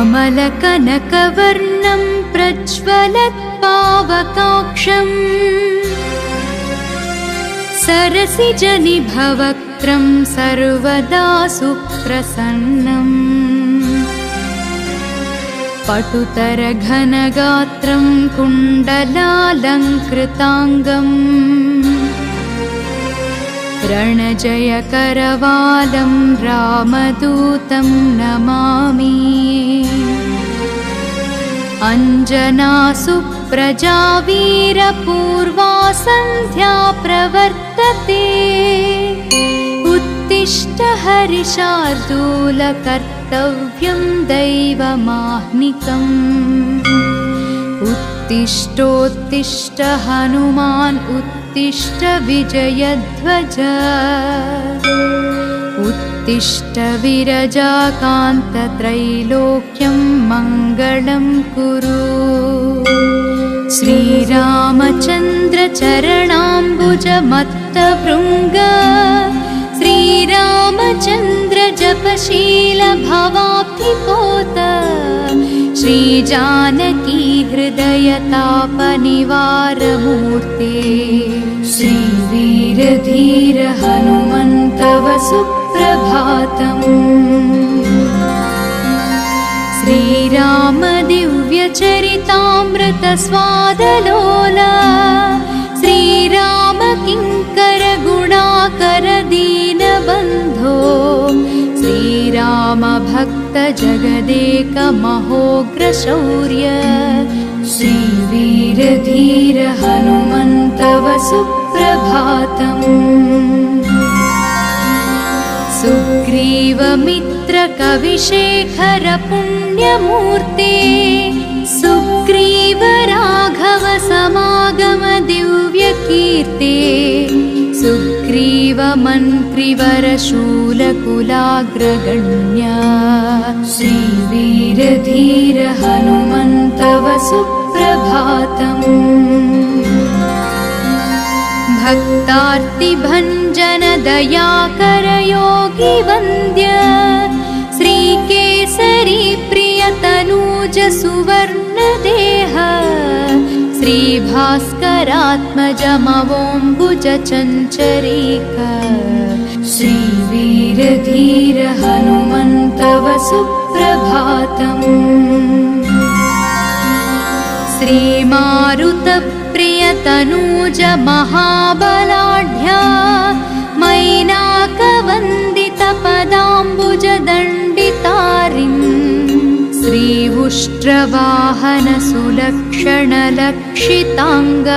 कमलकनकवर्णं प्रज्वलत्पावकाक्षम् सरसिजनिभवक्त्रं सर्वदा सुप्रसन्नम् पटुतरघनगात्रं कुण्डलालङ्कृताङ्गम् रणजयकरवालं रामदूतं नमामि अञ्जनासुप्रजा वीरपूर्वा सन्ध्या प्रवर्तते उत्तिष्ठ हरिशार्दूलकर्तव्यं दैवमाह्निकम् उत्तिष्ठोत्तिष्ठ हनुमान् उत्तिष्ठ विजयध्वज उत्तिष्ठ विरजाकान्तत्रैलोक्यं मङ्गलं कुरु श्रीरामचन्द्र चरणाम्बुजमत्तभृङ्ग श्रीरामचन्द्र जपशील भवाब्धिपोत श्रीजानकी हृदयतापनिवारमूर्ते श्रीवीरधीर हनुमन्तव सुप्रभातम् श्रीराम दिव्यचरितामृतस्वादलोला श्रीराम किङ्कर गुणाकर दीनबन्धो श्रीराम भक्त जगदेक महोग्रशौर्य श्रीवीरधीर हनुमन्तव सुप्रभातम् सुग्रीवमित्र कविशेखर पुण्यमूर्ते सुग्रीव राघव समागम दिव्यकीर्ते सुग्रीव मन्त्रिवर शूलकुलाग्रगण्य श्रीवीरधीर हनुमन्तव सुप्रभातम् भक्तार्तिभञ्जन दयाकर योगी वन्द्य श्रीकेसरी प्रियतनूज सुवर्णदेह श्रीभास्करात्मजमवोम्बुज चञ्चरीक श्रीवीरधीर हनुमन्तव सुप्रभातम् श्रीमारुतप्रियतनूज महाबलाढ्या मैनाकवन्दितपदाम्बुजदण्डितारिम् श्रीवुष्ट्रवाहन सुलक्षणलक्षिताङ्ग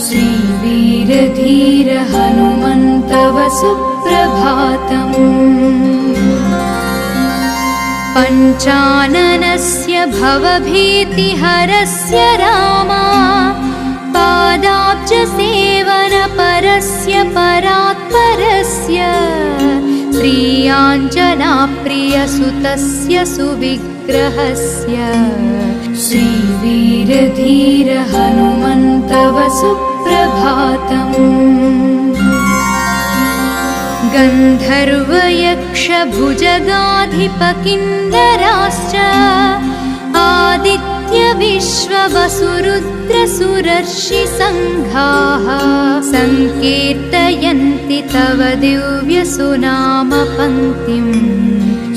श्रीवीरधीर हनुमन्तव सुप्रभातम् पञ्चाननस्य भवभीतिहरस्य रामा पादाब्जसेवनपरस्य परात्परस्य श्रीयाञ्जनाप्रियसुतस्य सुविग्रहस्य श्रीवीरधीर हनुमन्तव सुप्रभातम् गन्धर्वयक्षभुजगाधिपकिन्नराश्च आदित्यविश्ववसुरुद्रसुरर्षिसङ्घाः सङ्कीर्तयन्ति तव दिव्यसुनामपङ्क्तिम्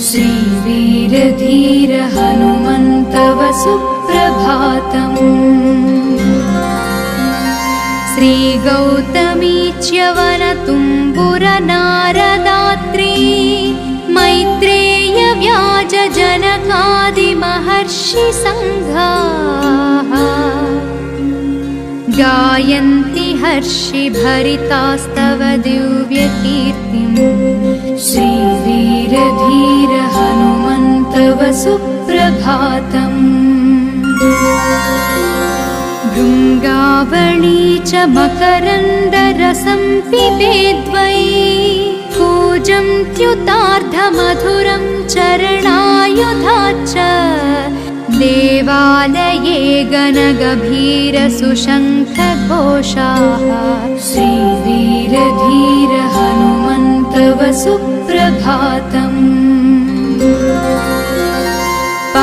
श्रीवीरधीर हनुमन्तव सुप्रभातम् श्रीगौतमी च्यवनतुम्बुरनारदात्री मैत्रेय व्याज जनकादिमहर्षिसङ्घाः गायन्ति हर्षिभरितास्तव दिव्यकीर्तिम् श्रीवीरधीर हनुमन्तव सुप्रभातम् भृङ्गावळी च मकरन्दरसं पिबेद्वै कूजं त्युतार्धमधुरं चरणायुधाच्च देवालये गणगभीरसुशङ्खघोषाः श्रीवीरधीर हनुमन्तव सुप्रभातम्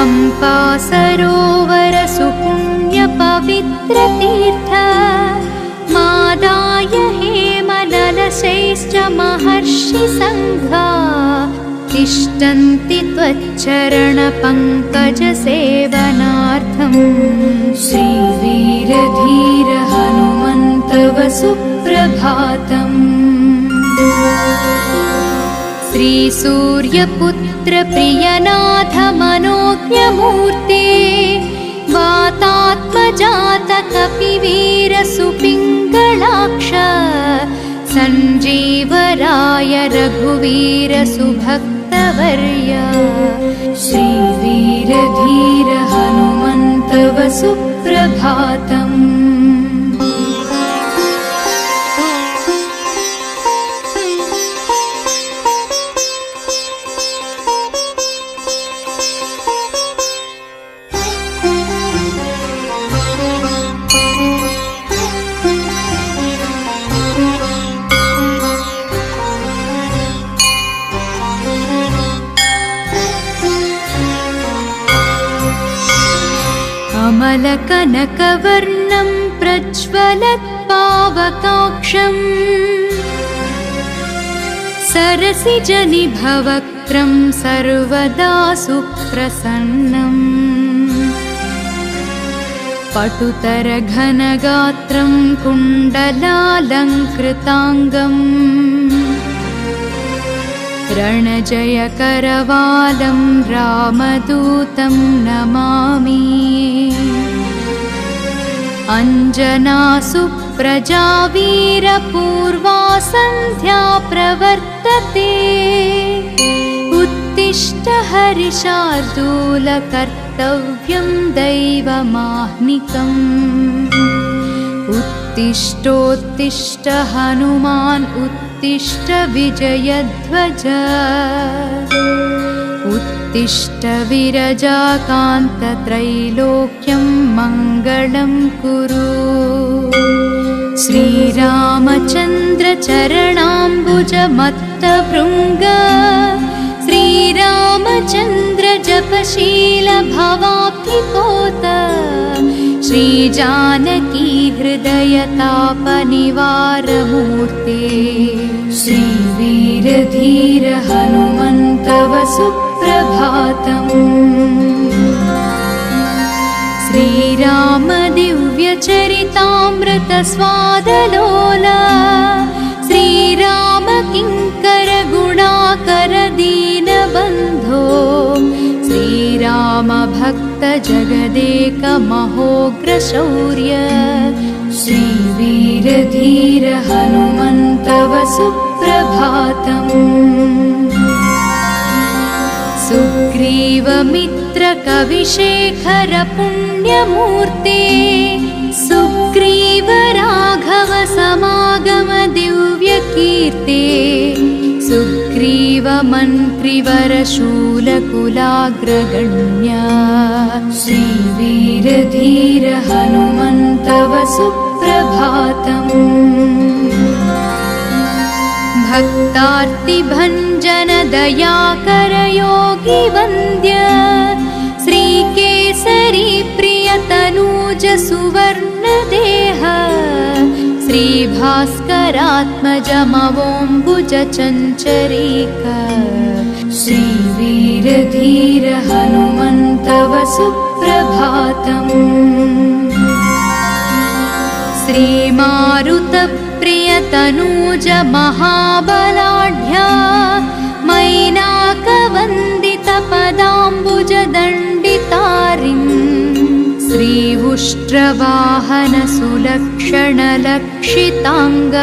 पम्पा सरोवर सुपुण्यपवित्रतीर्थ मादाय हेमललशैश्च महर्षिसङ्घा तिष्ठन्ति त्वच्चरणपङ्कजसेवनार्थम् श्रीवीरधीर हनुमन्त तव सुप्रभातम्। श्रीसूर्यपुत्र प्रियनाथ मनोज्ञमूर्ते वातात्मजात कपिवीर सुपिङ्गलाक्ष सञ्जीवराय रघुवीर सुभक्तवर्य श्रीवीरधीर हनुमन्तव सुप्रभातम्। अमलकनकवर्णं प्रज्वलत्पावकाक्षम् सरसिजनिभवक्त्रं सर्वदा सुप्रसन्नम् पटुतरघनगात्रं कुण्डलालङ्कृताङ्गम् रणजयकरवालं रामदूतं नमामि। अञ्जनासुप्रजा वीरपूर्वा सन्ध्या प्रवर्तते उत्तिष्ठ हरिशार्दूल कर्तव्यं दैवमाह्निकम्। उत्तिष्ठोत्तिष्ठ हनुमान् उत्तिष्ठ विजयध्वज उत्तिष्ठ विरजाकान्त त्रैलोक्यं मङ्गलं कुरु। श्रीरामचन्द्र चरणाम्बुज मत्तभृङ्ग श्रीरामचन्द्र जपशील भवाब्धिपोत श्रीजानकी हृदय तापनिवारमूर्ते श्रीवीरधीर हनुमन्तव सुप्रभातम्। श्रीराम दिव्यचरितामृत स्वादलोला श्रीराम किङ्कर गुणाकर दीनबन्धो श्रीराम भक्त जगदेक महोग्र शौर्य श्रीवीरधीर हनुमन्तव सुप्रभातम्। सुग्रीवमित्र कविशेखर पुण्यमूर्ते सुग्रीव राघव समागम दिव्यकीर्ते सुग्रीव मन्त्रिवर शूलकुलाग्रगण्य श्रीवीरधीर हनुमन्तव सुप्रभातम्। भक्तार्तिभञ्जन दयाकर योगी वन्द्य श्रीकेसरी प्रियतनूज सुवर्णदेह श्रीभास्करात्मज मवोऽम्बुज चञ्चरीक श्रीवीरधीर हनुमन्तव सुप्रभातम्। श्रीमारुतप्रियतनूज महाबलाढ्या मैनाकवन्दित पदाम्बुज दण्डितारिन् श्री उष्ट्रवाहन सुलक्षण लक्षिताङ्ग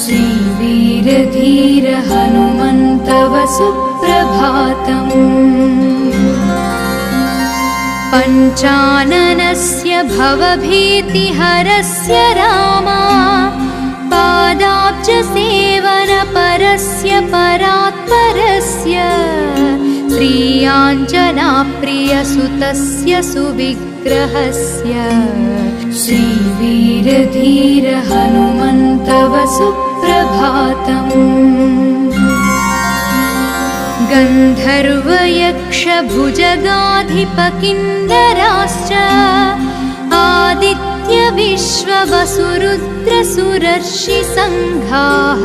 श्रीवीरधीर हनुमन्तव सुप्रभातम्। पञ्चाननस्य भवभीतिहरस्य रामा पादाब्जसेवनपरस्य परात्परस्य श्रीयाञ्जनाप्रियसुतस्य सुविग्रहस्य श्रीवीरधीर हनुमन्तव सुप्रभातम्। गन्धर्वयक्ष भुजगाधिपकिन्नराश्च आदित्य विश्ववसुरुद्रसुरर्षि सङ्घाः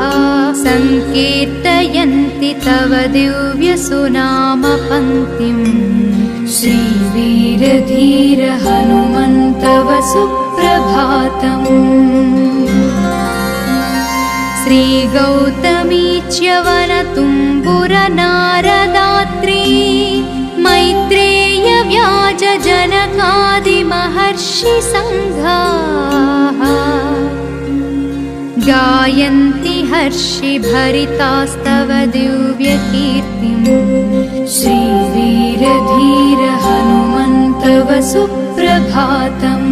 सङ्कीर्तयन्ति तव दिव्यसुनाम पङ्क्तिम् श्रीवीरधीर हनुमन्तव सुप्रभातम् श्रीगौतमी च्यवनतुम्बुरनारदात्री मैत्रेय व्याज जनकादिमहर्षि सङ्घाः गायन्ति हर्षिभरितास्तव दिव्यकीर्तिम् श्रीवीरधीर हनुमन्तव सुप्रभातम्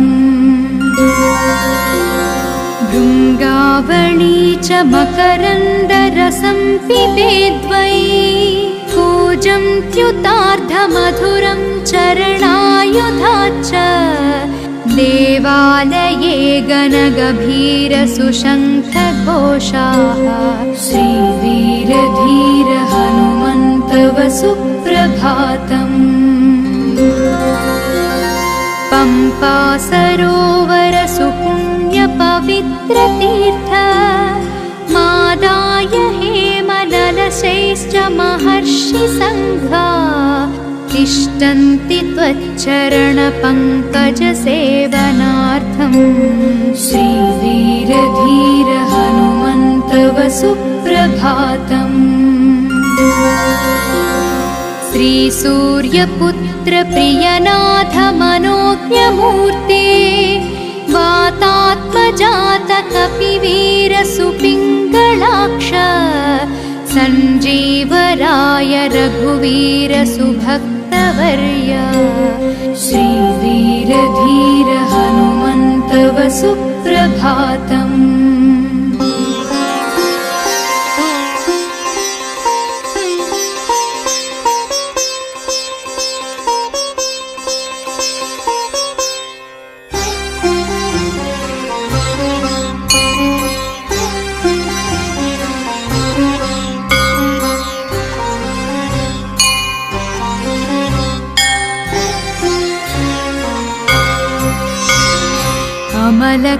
भृङ्गावळी च मकरन्दरसं पिबेद्वै कूजं त्युतार्धमधुरं चरणायुधाच्च देवालये गणगभीरसुशङ्खघोषाः श्रीवीरधीर हनुमन्तव सुप्रभातम् पम्पा सरोवर सुपुण्यपवित्रतीर्थ मादाय हेमललशैश्च महर्षि सङ्घा तिष्ठन्ति त्वच्चरणपङ्कजसेवनार्थम् श्रीवीरधीर हनुमन्तव सुप्रभातम् श्रीसूर्यपुत्र प्रियनाथ मनोज्ञमूर्ते वातात्मजात कपिवीर सुपिङ्गलाक्ष सञ्जीवराय रघुवीर सुभक्तवर्य श्रीवीरधीर हनुमन्तव सुप्रभातम्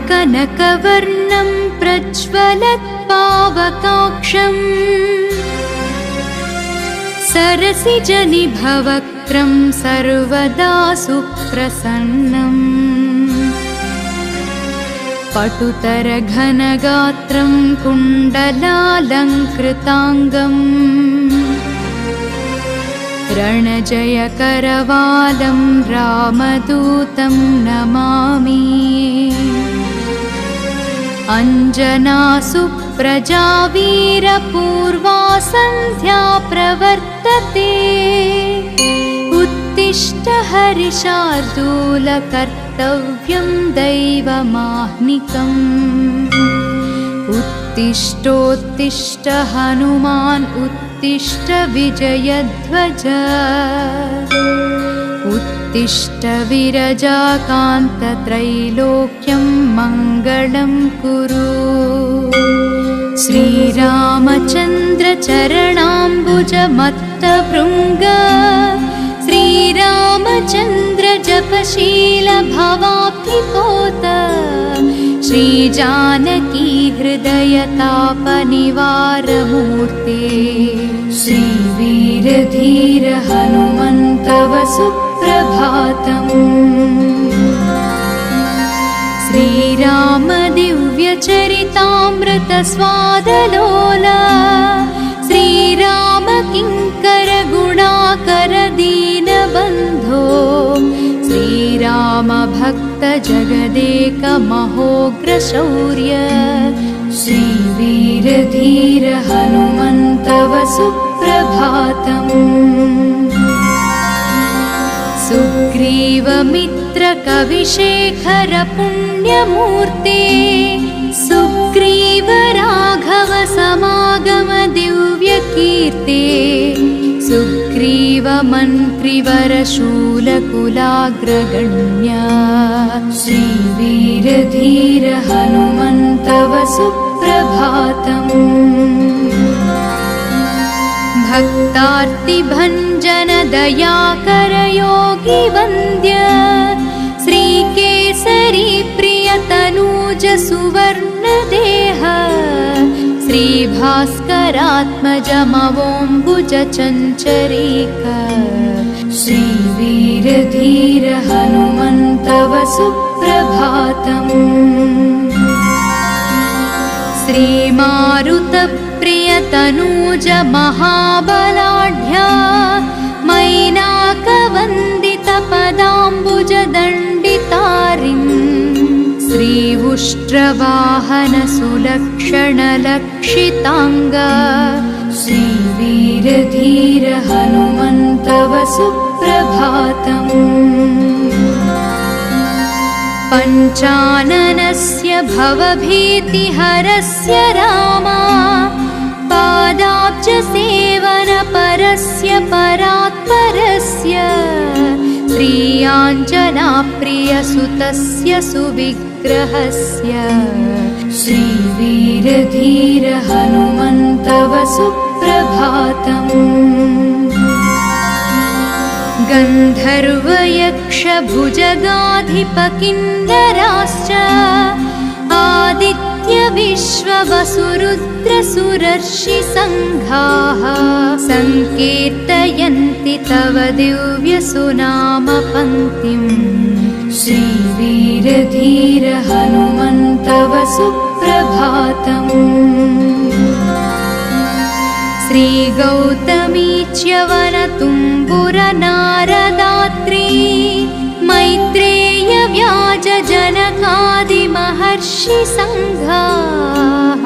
कनकवर्णं प्रज्वलत्पावकाक्षम् सरसिजनिभवक्त्रं सर्वदा सुप्रसन्नम् पटुतरघनगात्रं कुण्डलालङ्कृताङ्गम् रणजयकरवालं रामदूतं नमामि अञ्जनासुप्रजा वीरपूर्वा सन्ध्या प्रवर्तते उत्तिष्ठ हरिशार्दूल कर्तव्यं दैवमाह्निकम् उत्तिष्ठोत्तिष्ठ हनुमान् उत्तिष्ठ विजयध्वज उत्तिष्ठ विरजाकान्तत्रैलोक्यं मङ्गलं कुरु श्रीरामचन्द्र चरणाम्बुजमत्तभृङ्ग श्रीरामचन्द्र जपशील भवाब्धिपोत श्रीजानकी हृदयतापनिवारमूर्ते श्रीवीरधीर हनुमन्तव सुप्रभातम् श्रीराम दिव्यचरितामृत स्वादलोला श्रीराम किङ्कर गुणाकर दीनबन्धो श्रीराम भक्त जगदेक महोग्रशौर्य श्रीवीरधीर हनुमन्तव सुप्रभातम् सुग्रीवमित्र कविशेखर पुण्यमूर्ते सुग्रीव राघव समागम दिव्यकीर्ते सुग्रीव मन्त्रिवर शूलकुलाग्रगण्य श्रीवीरधीर हनुमन्तव सुप्रभातम् भक्तार्तिभञ्जन दयाकर योगी वन्द्य श्रीकेसरी प्रियतनूज सुवर्णदेह श्रीभास्करात्मजमवोम्बुज चञ्चरीक श्रीवीरधीर हनुमन्तव सुप्रभातम्। श्रीमारुतप्रियतनूज महाबलाढ्या मैनाकवन्दितपदाम्बुज दण्डितारिन् श्रीवुष्ट्रवाहन सुलक्षणलक्षिताङ्ग श्रीवीरधीर हनुमन्तव सुप्रभातम्। पञ्चाननस्य भवभीतिहरस्य रामा पादाब्जसेवनपरस्य परात्परस्य श्रीयाञ्जनाप्रियसुतस्य सुविग्रहस्य श्रीवीरधीर हनुमन्तव सुप्रभातम्। गन्धर्वयक्षभुजगाधिपकिन्नराश्च आदित्यविश्ववसुरुद्रसुरर्षिसङ्घाः सङ्कीर्तयन्ति तव दिव्यसुनामपङ्क्तिम् श्रीवीरधीर हनुमन्तव सुप्रभातम्। श्रीगौतमी च्यवनतुम्बुरनारदात्री मैत्रेय व्याजजनकादिमहर्षिसङ्घाः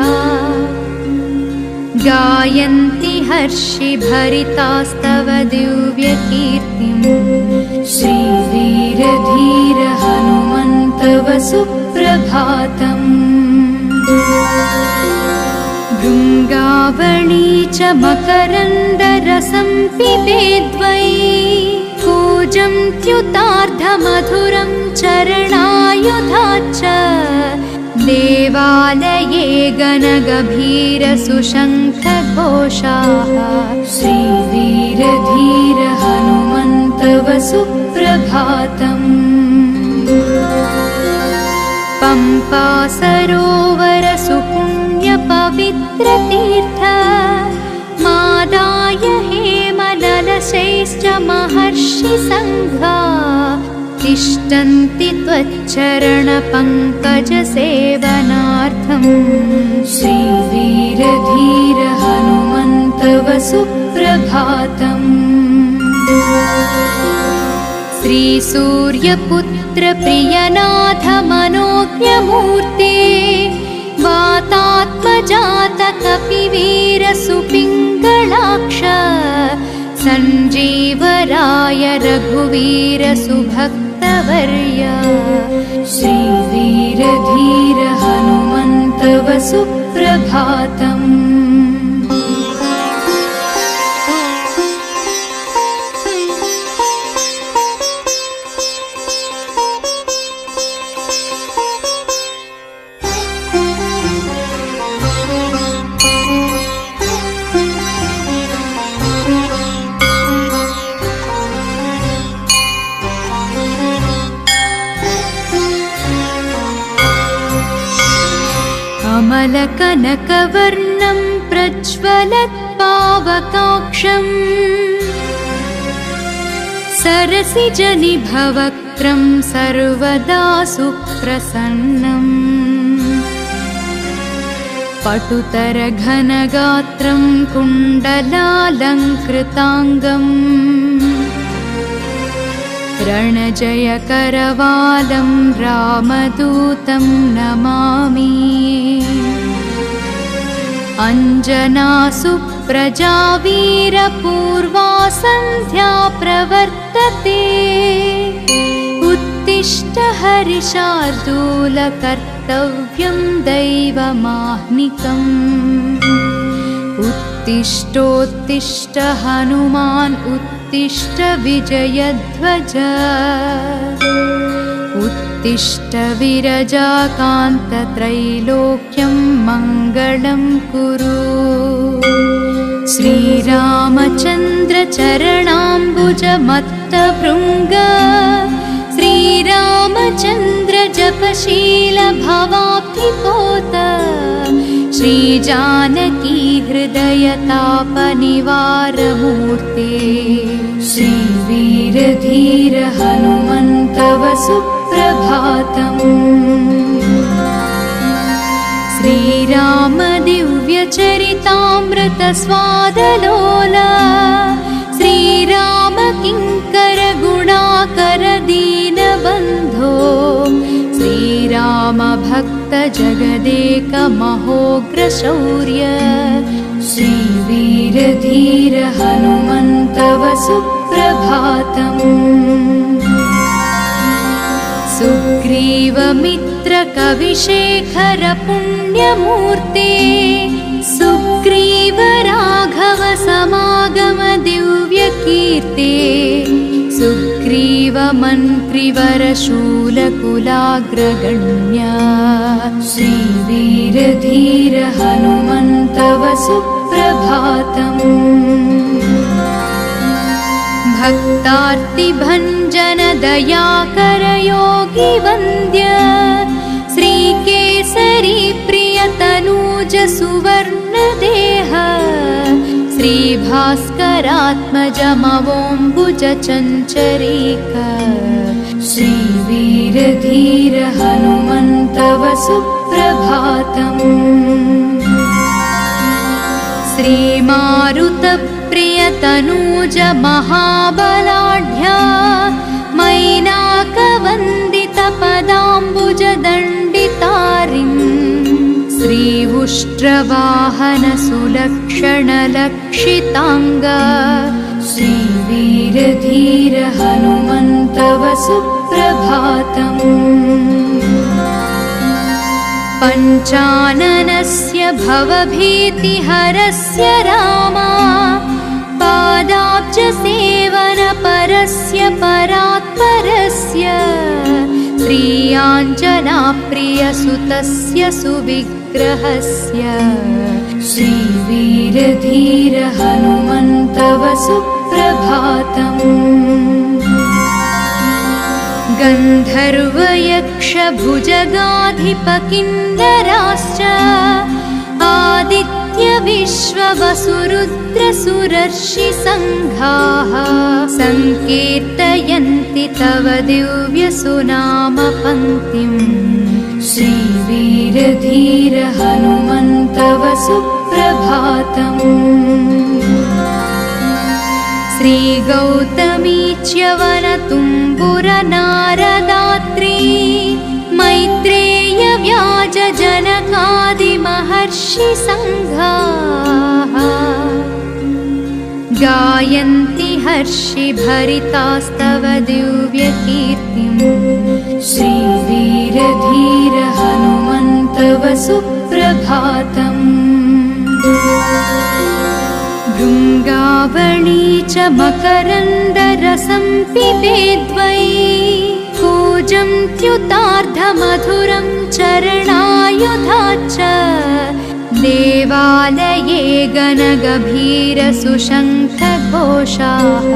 गायन्ति हर्षिभरितास्तव दिव्यकीर्तिम् श्रीवीरधीर हनुमन्तव सुप्रभातम्। भृङ्गावळी च मकरन्दरसं पिबेद्वै कूजं त्युतार्धमधुरं चरणायुधा च देवालये गणगभीरसुशङ्खघोषाः श्रीवीरधीर हनुमन्तव सुप्रभातम्। पम्पा सरोवर सुपुण्यपवित्रतीर्थ मादाय हेमललशैश्च महर्षिसङ्घा तिष्ठन्ति त्वच्चरणपङ्कजसेवनार्थम् श्रीवीरधीर हनुमन्तव सुप्रभातम्। श्रीसूर्यपुत्र प्रियनाथ मनोज्ञमूर्ते वातात्मजात कपिवीर सुपिङ्गलाक्ष सञ्जीवराय रघुवीर सुभक्तवर्य श्रीवीरधीर हनुमन्तव सुप्रभातम्। अमलकनकवर्णं प्रज्वलत्पावकाक्षम् सरसिजनिभवक्त्रं सर्वदा सुप्रसन्नम् पटुतरघनगात्रं कुण्डलालङ्कृताङ्गम् रणजयकरवालं रामदूतं नमामि। अञ्जनासुप्रजा वीरपूर्वा सन्ध्या प्रवर्तते उत्तिष्ठ हरिशार्दूल कर्तव्यं दैवमाह्निकम् उत्तिष्ठोत्तिष्ठ हनुमान् उत्तिष्ठ विजयध्वज उत्तिष्ठ विरजाकान्त त्रैलोक्यं मङ्गलं कुरु श्रीरामचन्द्र चरणाम्बुजमत्तभृङ्ग श्रीरामचन्द्र जपशील भवाब्धिपोत श्रीजानकी हृदयतापनिवारमूर्ते श्रीवीरधीर हनुमन्तव सुप्रभातम्। श्रीराम दिव्यचरितामृत स्वादलोला श्रीराम किङ्कर गुणाकर दीनबन्धो श्रीराम भक्त जगदेक महोग्र शौर्य श्रीवीरधीर हनुमन्तव सुप्रभातम्। सुग्रीवमित्र कविशेखर पुण्यमूर्ते सुग्रीव राघव समागम दिव्यकीर्ते सुग्रीव मन्त्रिवर शूलकुलाग्रगण्या श्रीवीरधीर हनुमन्तव सुप्रभातम्। भक्तार्तिभञ्जन दयाकर योगी वन्द्य श्रीकेसरी प्रियतनूज सुवर्णदेह श्रीभास्करात्मजमवोम्बुज चञ्चरीक श्रीवीरधीर हनुमन्तव सुप्रभातम्। श्रीमारुतप्रियतनूज महाबलाढ्या मैनाकवन्दितपदाम्बुजदण्डितारिन् श्रीउष्ट्रवाहन सुलक्षणलक्षिताङ्ग श्रीवीरधीर हनुमन्तव सुप्रभातम्। पञ्चाननस्य भवभीतिहरस्य रामा पादाब्जसेवनपरस्य परात्परस्य श्रीयाञ्जनाप्रियसुतस्य सुविग्रहस्य श्रीवीरधीर हनुमन्तव सुप्रभातम्। गन्धर्वयक्षभुजगाधिपकिन्नराश्च आदित्य विश्ववसुरुद्रसुरर्षि सङ्घाः सङ्कीर्तयन्ति तव दिव्यसुनाम पङ्क्तिम् श्रीवीरधीर हनुमन्तव सुप्रभातम्। श्रीगौतमी च्यवनतुम्बुरनारदात्री मैत्रेय व्याज जनकादिमहर्षि सङ्घाः गायन्ति हर्षि भरितास्तव दिव्यकीर्तिम् श्रीवीरधीर हनुमन्तव सुप्रभातम्। भृङ्गावळी च मकरन्दरसं पिबेद्वै कूजं त्युतार्धमधुरं चरणायुधाच्च देवालये गणगभीरसुशङ्खघोषाः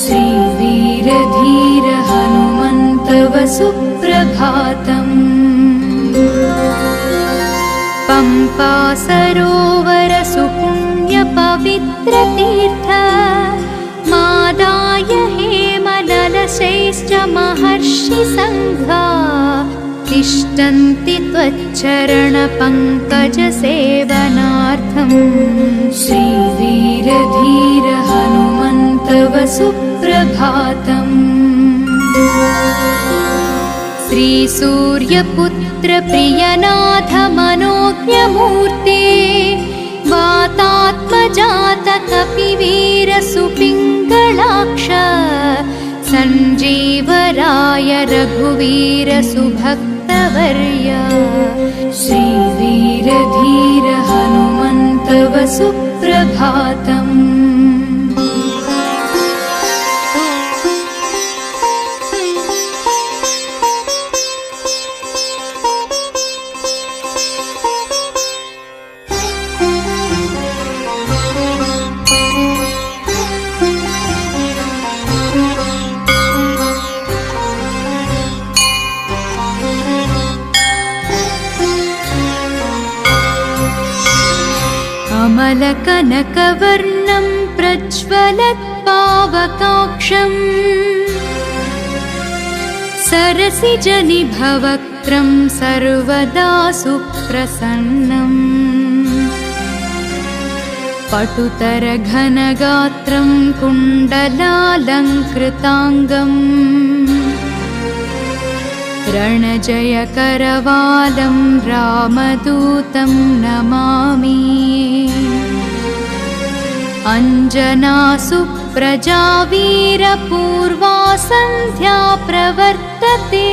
श्रीवीरधीर हनुमन्तव सुप्रभातम्। पम्पा सरोवर सुपुण्यपवित्रतीर्थ मादाय हेमनलशैश्च महर्षि सङ्घा तिष्ठन्ति त्वच्चरणपङ्कजसेवनार्थम् श्रीवीरधीर हनुमन्तव सुप्रभातम्। श्रीसूर्यपुत्र प्रियनाथ मनोज्ञमूर्ते वातात्मजात कपिवीर सुपिङ्गलाक्ष सञ्जीवराय रघुवीर सुभक्तवर्य श्रीवीरधीर हनुमन्तव सुप्रभातम्। श्यामलकनकवर्णं प्रज्वलत्पावकाक्षम् सरसिजनिभवक्त्रं सर्वदा सुप्रसन्नम् पटुतरघनगात्रं कुण्डलालङ्कृताङ्गम् रणजयकरवालं रामदूतं नमामि अञ्जनासुप्रजा वीरपूर्वा सन्ध्या प्रवर्तते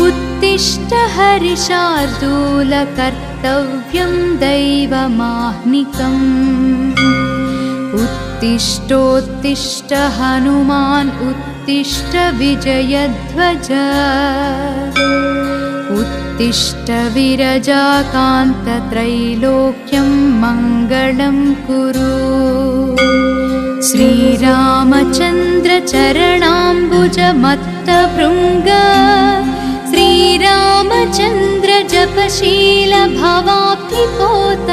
उत्तिष्ठ हरिशार्दूल कर्तव्यं दैवमाह्निकम् उत्तिष्ठोत्तिष्ठ हनुमान् उत्तिष्ठ विजयध्वज उत्तिष्ठ विरजाकान्तत्रैलोक्यं मङ्गलं कुरु श्रीरामचन्द्र चरणाम्बुजमत्तभृङ्ग श्रीरामचन्द्र जपशील भवाब्धिपोत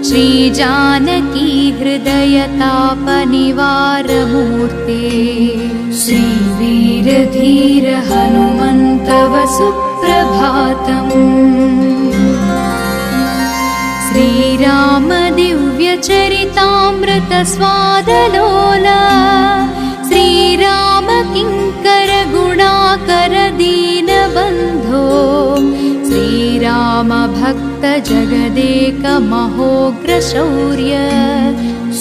श्रीजानकी हृदयतापनिवारमूर्ते श्रीवीरधीर हनुमन्तव सुप्रभातम् श्रीराम दिव्यचरितामृत स्वादलोला श्रीराम किङ्कर गुणाकर दीनबन्धो श्रीराम भक्त जगदेक महोग्र शौर्य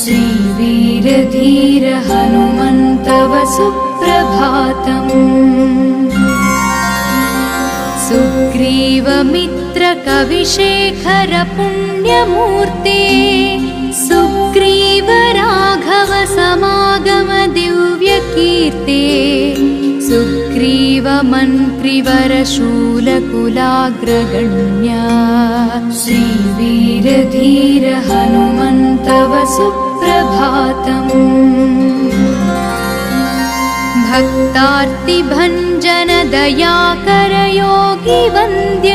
श्रीवीरधीर हनुमन्तव सुप्रभातम् सुग्रीवमित्र कविशेखर पुण्यमूर्ते सुग्रीव राघव समागम दिव्यकीर्ते सुग्रीव मन्त्रिवर शूलकुलाग्रगण्य श्रीवीरधीर हनुमन्तव सुप्रभातम् भक्तार्तिभञ्जन दयाकर योगी वन्द्य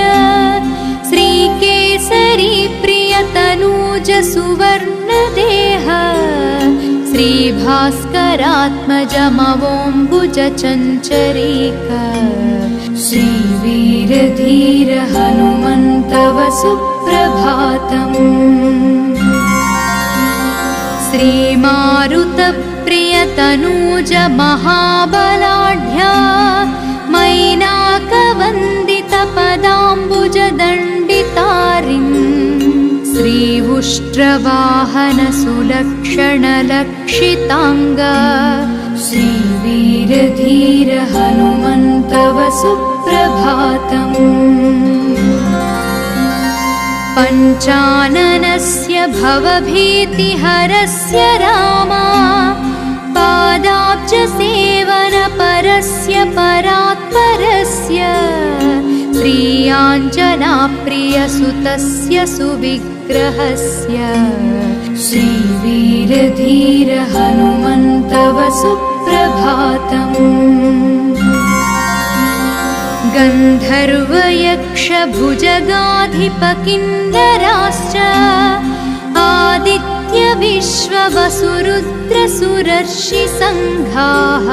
श्रीकेसरी प्रियतनूज सुवर्णदेह श्रीभास्करात्मजमवोऽम्बुज चञ्चरीक श्रीवीरधीर हनुमन्तव सुप्रभातम् श्रीमारुतप्रियतनूज महाबलाढ्या मैनाकवन्दितपदाम्बुजदण्डितारिन् श्रीउष्ट्रवाहन सुलक्षणलक्षिताङ्ग श्रीवीरधीर हनुमन्तव सुप्रभातम् पञ्चाननस्य भवभीतिहरस्य रामा पादाब्जसेवनपरस्य परात्परस्य श्रीयाञ्जनाप्रियसुतस्य सुविग्रहस्य श्रीवीरधीर हनुमन्तव सुप्रभातम् गन्धर्वयक्षभुजगाधिपकिन्नराश्च आदित्यविश्ववसुरुद्रसुरर्षिसङ्घाः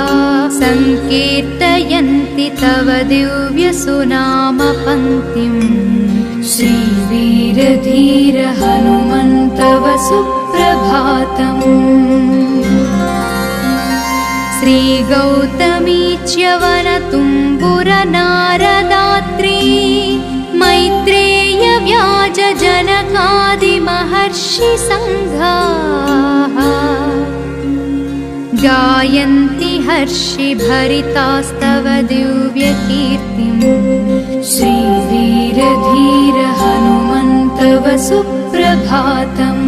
सङ्कीर्तयन्ति तव दिव्यसुनामपङ्क्तिम् श्रीवीरधीर हनुमन्तव सुप्रभातम् श्रीगौतमी च्यवनतुम्बुरनारदात्री मैत्रेय व्याजजनकादिमहर्षिसङ्घाः गायन्ति हर्षिभरितास्तव दिव्यकीर्तिम् श्रीवीरधीर हनुमन्तव सुप्रभातम्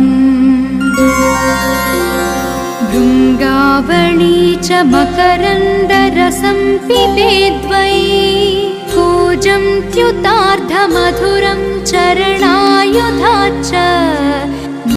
भृङ्गावळी च मकरन्दरसं पिबेद्वै कूजं त्युतार्धमधुरं चरणायुधा च